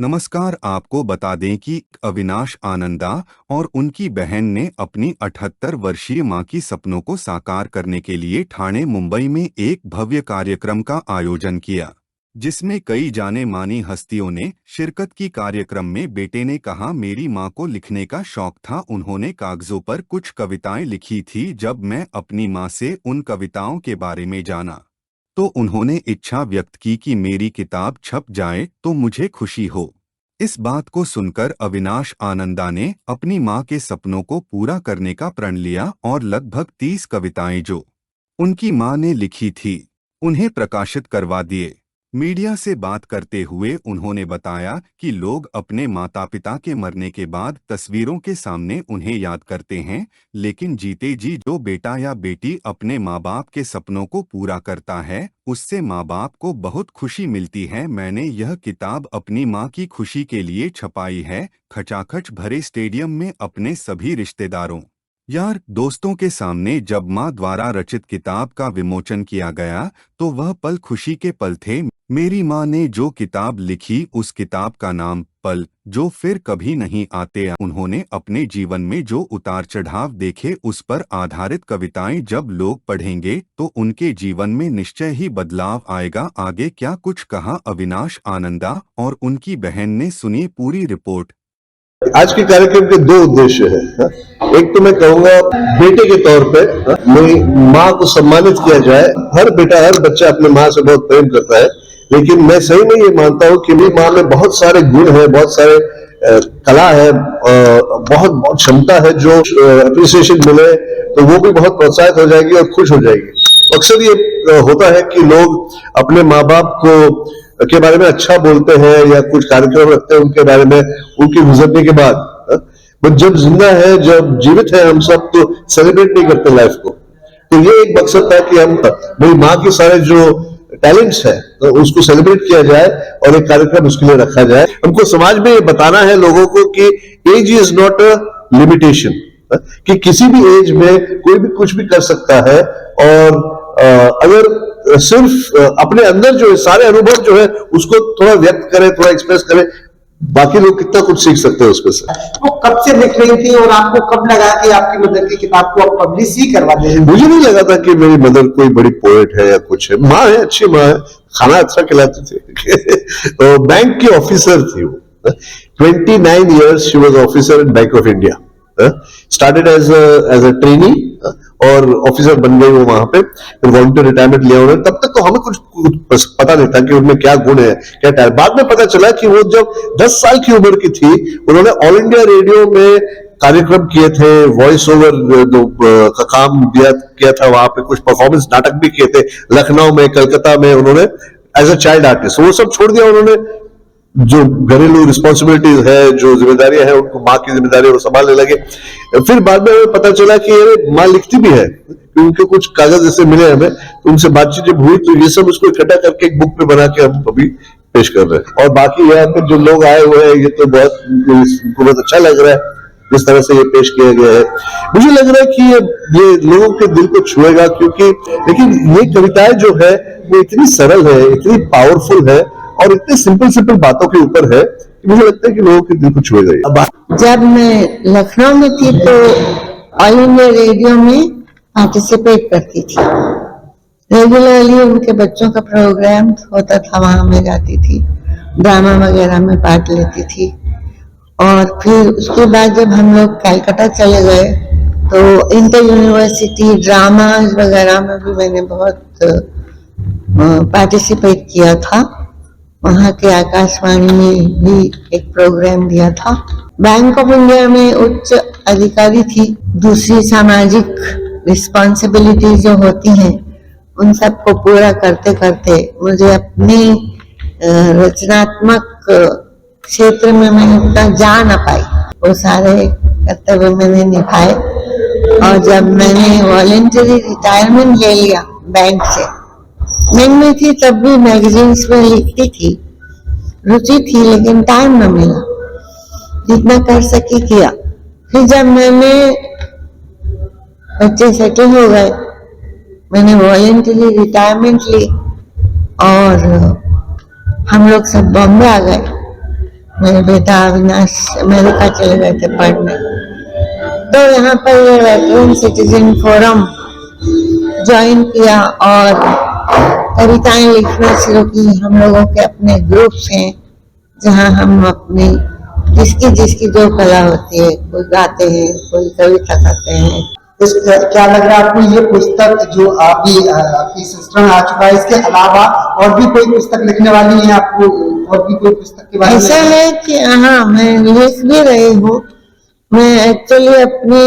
नमस्कार। आपको बता दें कि अविनाश आनंदा और उनकी बहन ने अपनी 78 वर्षीय मां की सपनों को साकार करने के लिए ठाणे मुंबई में एक भव्य कार्यक्रम का आयोजन किया, जिसमें कई जाने मानी हस्तियों ने शिरकत की। कार्यक्रम में बेटे ने कहा, मेरी मां को लिखने का शौक था। उन्होंने कागजों पर कुछ कविताएं लिखी थी। जब मैं अपनी मां से उन कविताओं के बारे में जाना तो उन्होंने इच्छा व्यक्त की कि मेरी किताब छप जाए तो मुझे खुशी हो। इस बात को सुनकर अविनाश आनंदा ने अपनी मां के सपनों को पूरा करने का प्रण लिया और लगभग 30 कविताएं जो उनकी मां ने लिखी थी उन्हें प्रकाशित करवा दिए। मीडिया से बात करते हुए उन्होंने बताया कि लोग अपने माता पिता के मरने के बाद तस्वीरों के सामने उन्हें याद करते हैं, लेकिन जीते जी जो बेटा या बेटी अपने माँ बाप के सपनों को पूरा करता है उससे माँ बाप को बहुत खुशी मिलती है। मैंने यह किताब अपनी माँ की खुशी के लिए छपाई है। खचाखच भरे स्टेडियम में अपने सभी रिश्तेदारों यार दोस्तों के सामने जब माँ द्वारा रचित किताब का विमोचन किया गया तो वह पल खुशी के पल थे। मेरी माँ ने जो किताब लिखी उस किताब का नाम पल जो फिर कभी नहीं आते। उन्होंने अपने जीवन में जो उतार चढ़ाव देखे उस पर आधारित कविताएं जब लोग पढ़ेंगे तो उनके जीवन में निश्चय ही बदलाव आएगा। आगे क्या कुछ कहा अविनाश आनंदा और उनकी बहन ने, सुनिए पूरी रिपोर्ट। आज के कार्यक्रम के दो उद्देश्य हैं। एक तो मैं कहूंगा बेटे के तौर पे मेरी माँ को सम्मानित किया जाए। हर बेटा हर बच्चा अपने माँ से बहुत प्रेम करता है, लेकिन मैं सही में ये मानता हूँ कि मेरी माँ में बहुत सारे गुण हैं, बहुत सारे कला है, बहुत बहुत क्षमता है। जो अप्रिसिएशन मिले तो वो भी बहुत प्रोत्साहित हो जाएगी और खुश हो जाएगी। अक्सर ये होता है कि लोग अपने माँ बाप को के बारे में अच्छा बोलते हैं या कुछ कार्यक्रम रखते हैं उनके बारे में उनके गुजरने के बाद, बट जब जिंदा है, जब जीवित है हम सब, तो सेलिब्रेट नहीं करते लाइफ को। तो ये एक मकसद था कि हम मेरी माँ के सारे जो टैलेंट्स है तो उसको सेलिब्रेट किया जाए और एक कार्यक्रम उसके लिए रखा जाए। हमको समाज में ये बताना है लोगों को कि age is not a limitation, कि किसी भी एज में कोई भी कुछ भी कर सकता है। और अगर सिर्फ अपने अंदर जो है सारे अनुभव जो है उसको थोड़ा व्यक्त करें, थोड़ा एक्सप्रेस करें, बाकी लोग कितना कुछ सीख सकते हैं उसमें से। वो कब से लिख रही थी और आपको कब लगा कि आपकी मदर की किताब को आप पब्लिश ही करवा दें? मुझे नहीं लगा था कि मेरी मदर कोई बड़ी पोएट है या कुछ है। माँ है, अच्छी माँ है, खाना अच्छा खिलाती थी। तो बैंक की ऑफिसर थी वो। 29 years she was officer in Bank of India. Started as a trainee और ऑफिसर बन गई वो वहां पे। फिर वॉलंटियर रिटायरमेंट लिया उन्होंने। तब तक तो हमें कुछ पता नहीं था कि उनमें क्या गुण है, क्या टैलेंट। बाद में पता चला कि वो जब 10 साल की उम्र की थी उन्होंने ऑल इंडिया रेडियो में कार्यक्रम किए थे, वॉइस ओवर का काम किया था। वहां पे कुछ परफॉर्मेंस नाटक भी किए थे, लखनऊ में, कलकत्ता में उन्होंने एज अ चाइल्ड आर्टिस्ट। वो सब छोड़ दिया उन्होंने। जो घरेलू रिस्पॉन्सिबिलिटीज है, जो जिम्मेदारियां हैं, उनको माँ की जिम्मेदारी वो संभालने लगे। फिर बाद में हमें पता चला कि ये माँ लिखती भी है, उनके कुछ कागज जैसे मिले हमें। तो उनसे बातचीत जब हुई तो ये सब उसको इकट्ठा करके एक बुक में बना के हम अभी पेश कर रहे हैं। और बाकी यहाँ पे जो लोग आए हुए हैं, ये तो बहुत अच्छा लग रहा है जिस तरह से ये पेश किया गया है। मुझे लग रहा है कि ये लोगों के दिल को छुएगा, क्योंकि लेकिन ये कविताएं जो है वो इतनी सरल है, इतनी पावरफुल है और इतने सिंपल बातों के ऊपर है कि मुझे लगता है कि लोगों के दिल को छुएगा। जब मैं लखनऊ में थी तो ऑल इंडिया रेडियो में पार्टिसिपेट करती थी। रेगुलरली उनके बच्चों का प्रोग्राम होता था, वहां मैं जाती थी, ड्रामा वगैरह में पार्ट लेती थी। और फिर उसके बाद जब हम लोग कलकत्ता चले गए तो इंटर यूनिवर्सिटी ड्रामा वगैरह में भी मैंने बहुत पार्टिसिपेट किया था। वहाँ के आकाशवाणी में भी एक प्रोग्राम दिया था। बैंक ऑफ इंडिया में उच्च अधिकारी थी। दूसरी सामाजिक रिस्पॉन्सिबिलिटी जो होती हैं उन सबको पूरा करते करते मुझे अपनी रचनात्मक क्षेत्र में मैं उतना जा न पाई। वो सारे कर्तव्य मैंने निभाए। और जब मैंने वॉलंटरी रिटायरमेंट ले लिया बैंक से, बैंक में थी तब भी मैगजीन्स में लिखती थी, रुचि थी, लेकिन टाइम न मिला। जितना कर सकी किया। फिर जब मैंने बच्चे सेटल हो गए, मैंने वॉलंटरी रिटायरमेंट ली और हम लोग सब बॉम्बे आ गए। मेरे बेटा अविनाश अमेरिका चले गए थे पढ़ने, तो यहाँ पर ये वेटरन सिटीजन फोरम ज्वाइन किया और कविताएं लिखना शुरू की। हम लोगों के अपने ग्रुप्स हैं जहाँ हम अपनी जिसकी जो कला होती है, कोई गाते हैं, कोई कविता करते हैं। क्या लग रहा है आपको ये पुस्तक जो अभी आपकी संस्करण आ चुका है, इसके अलावा और भी कोई पुस्तक लिखने वाली है आपको? और भी कोई पुस्तक के बारे में? ऐसा है कि हाँ, मैं लिख भी रही हूँ। मैं एक्चुअली अपनी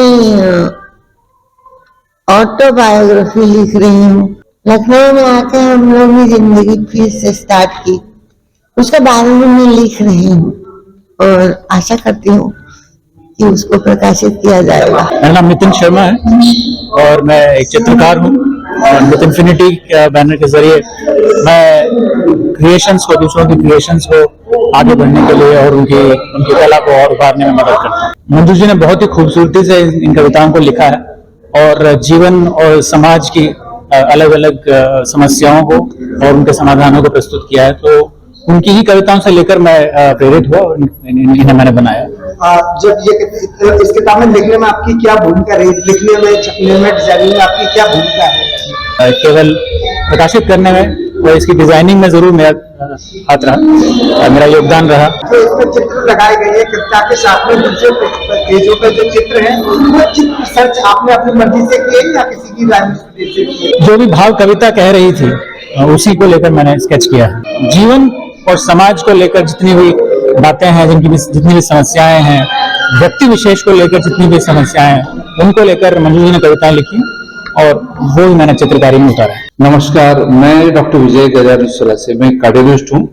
ऑटोबायोग्राफी लिख रही हूँ। लखनऊ में आके हम लोग ने जिंदगी फिर से स्टार्ट की, उसके बारे में मैं लिख रही हूँ और आशा करती हूँ कि उसको प्रकाशित किया जाएगा। मेरा नाम नितिन शर्मा है और मैं एक चित्रकार हूँ और विद इन्फिनिटी बैनर के जरिए मैं क्रिएशंस को, दूसरों की क्रिएशंस को आगे बढ़ने के लिए और उनकी कला को और उभारने में मदद करता हूँ। मंजू जी ने बहुत ही खूबसूरती से इन कविताओं को लिखा है और जीवन और समाज की अलग अलग समस्याओं को और उनके समाधानों को प्रस्तुत किया है। तो उनकी ही कविताओं से लेकर मैं प्रेरित हुआ और इन्हें मैंने बनाया। जब ये इस किताब में लिखने में आपकी क्या भूमिका रही? लिखने में, छपने में, डिजाइनिंग में आपकी क्या भूमिका है? केवल प्रकाशित करने में और इसकी डिजाइनिंग में जरूर मेरा हाथ रहा, मेरा योगदान रहा। तो इसमें चित्र लगाए गए हैं कविता के साथ में, दूसरे पेजों पे जो चित्र हैं वो चित्र सर्च आपने अपनी मर्जी से किए या किसी की राय से किए? जो भी भाव कविता कह रही थी उसी को लेकर मैंने स्केच किया है। जीवन और समाज को लेकर जितनी भी बातें हैं, जितनी भी समस्याएं हैं, व्यक्ति विशेष को लेकर जितनी भी समस्याएं हैं, उनको लेकर मंजू जी ने कविताएं लिखी और वो ही मैंने चित्रकारी में उतारा है। नमस्कार, मैं डॉक्टर विजय गजानुसला से, मैं कार्डियोलॉजिस्ट हूँ।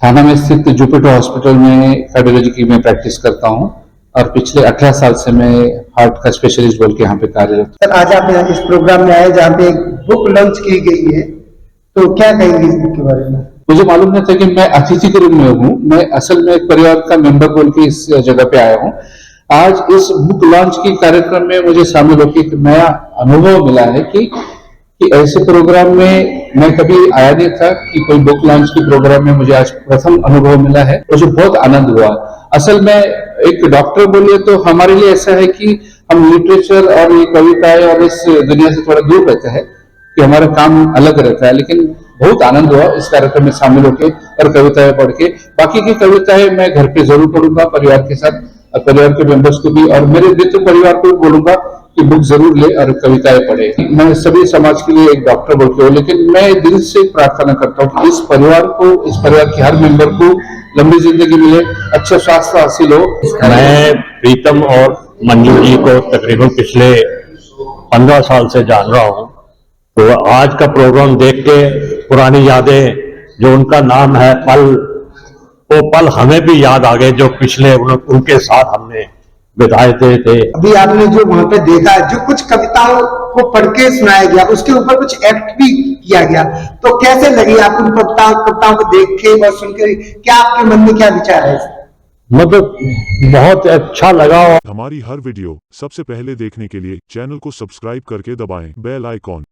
थाना में स्थित जुपिटर हॉस्पिटल में कार्डियोलॉजी की मैं प्रैक्टिस करता हूँ और पिछले 18 साल से मैं हार्ट का स्पेशलिस्ट बोल के यहाँ पे कार्यरत। सर, आज आप इस प्रोग्राम में आए जहाँ पे एक बुक लॉन्च की गई है, तो क्या कहेंगे इस बुक के बारे में? मुझे मालूम नहीं था कि मैं अतिथि के रूप में हूँ। मैं असल में एक परिवार का मेंबर बोल के इस जगह पे आया हूँ। आज इस बुक लॉन्च की कार्यक्रम में मुझे शामिल होकर एक नया अनुभव मिला है कि ऐसे प्रोग्राम में मैं कभी आया नहीं था कि कोई बुक लॉन्च की प्रोग्राम में मुझे आज प्रथम अनुभव मिला है। मुझे बहुत आनंद हुआ। असल में एक डॉक्टर बोले तो हमारे लिए ऐसा है कि हम लिटरेचर और ये कविताएं और इस दुनिया से थोड़ा दूर रहते हैं, कि हमारा काम अलग रहता है। लेकिन बहुत आनंद हुआ इस कार्यक्रम में शामिल होके और कविताएं पढ़ के। बाकी की कविताएं मैं घर पे जरूर पढ़ूंगा परिवार के साथ, परिवार के मेंबर्स को भी, और मेरे मित्र परिवार को भी बोलूंगा कि बुक जरूर ले और कविताएं पढ़े। मैं सभी समाज के लिए एक डॉक्टर बोल के हूँ, लेकिन मैं दिल से प्रार्थना करता हूँ कि इस परिवार के हर मेंबर को लंबी जिंदगी मिले, अच्छा स्वास्थ्य हासिल हो। मैं प्रीतम और मंजू जी को तकरीबन पिछले 15 साल से जान रहा हूँ। तो आज का प्रोग्राम देख के पुरानी यादें, जो उनका नाम है पल, वो पल हमें भी याद आ गए जो पिछले उनके साथ हमने बिताए थे। अभी आपने जो वहां पे देखा, जो कुछ कविताओं को पढ़ के सुनाया गया, उसके ऊपर कुछ एक्ट भी किया गया, तो कैसे लगी आपको उन कविताओं को देख के और सुनकर? क्या आपके मन में क्या विचार है? मतलब बहुत अच्छा लगा। हमारी हर वीडियो सबसे पहले देखने के लिए चैनल को सब्सक्राइब करके दबाएं बेल आइकॉन।